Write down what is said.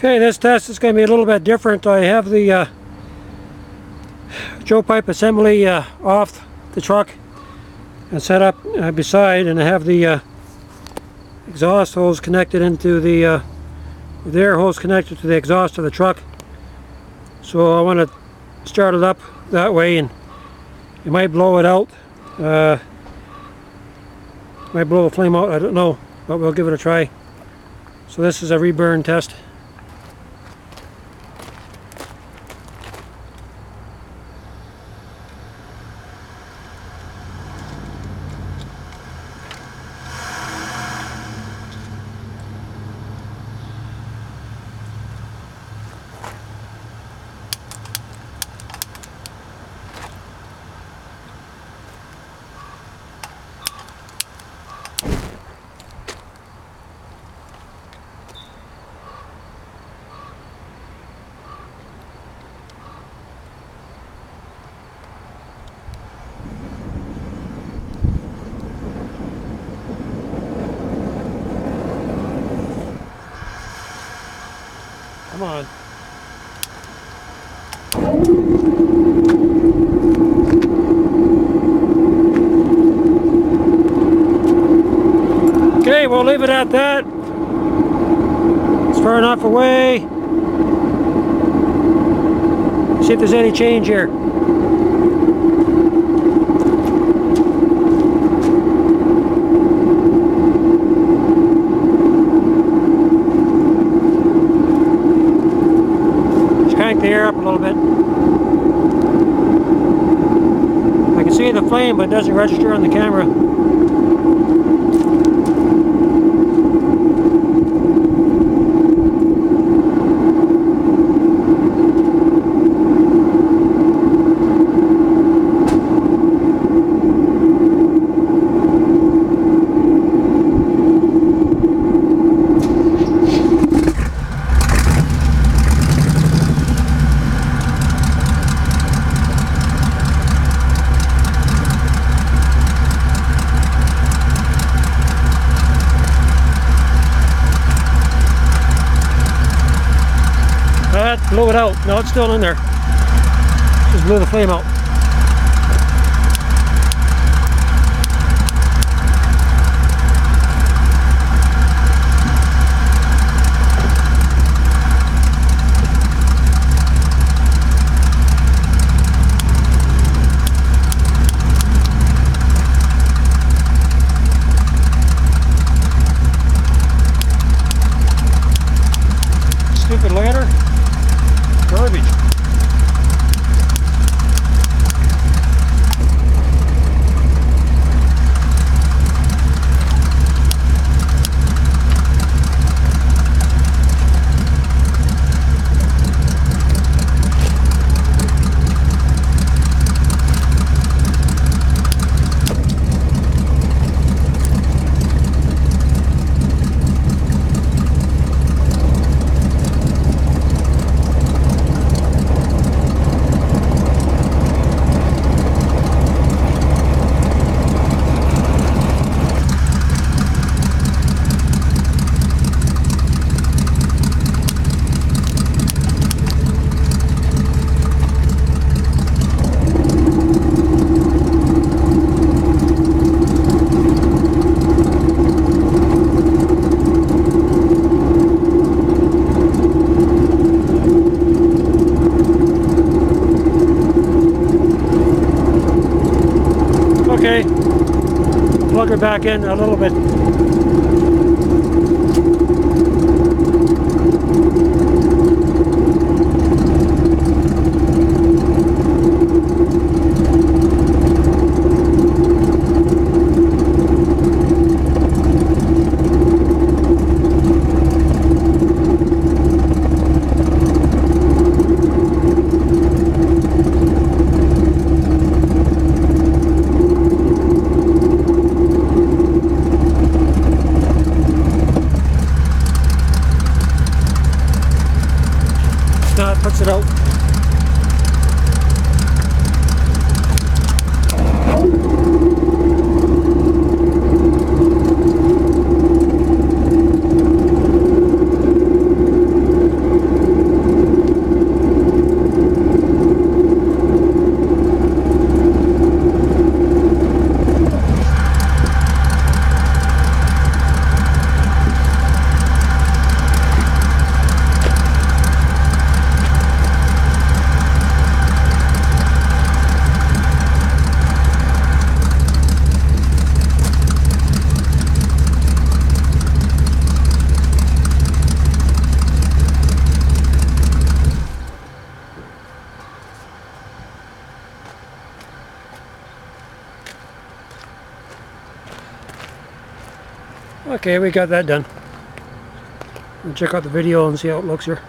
Okay, this test is going to be a little bit different. I have the Joe pipe assembly off the truck and set up beside, and I have the exhaust hose connected into the air hose connected to the exhaust of the truck. So I want to start it up that way, and you might blow it out. Might blow the flame out, I don't know, but we'll give it a try. So this is a reburn test. Come on. Okay, we'll leave it at that. It's far enough away. See if there's any change here. Crank the air up a little bit. I can see the flame, but it doesn't register on the camera. Blew it out. No, it's still in there. Just blew the flame out. Stupid ladder. Garbage. Okay, plug her back in a little bit. Puts it out. Okay, we got that done. We'll check out the video and see how it looks here.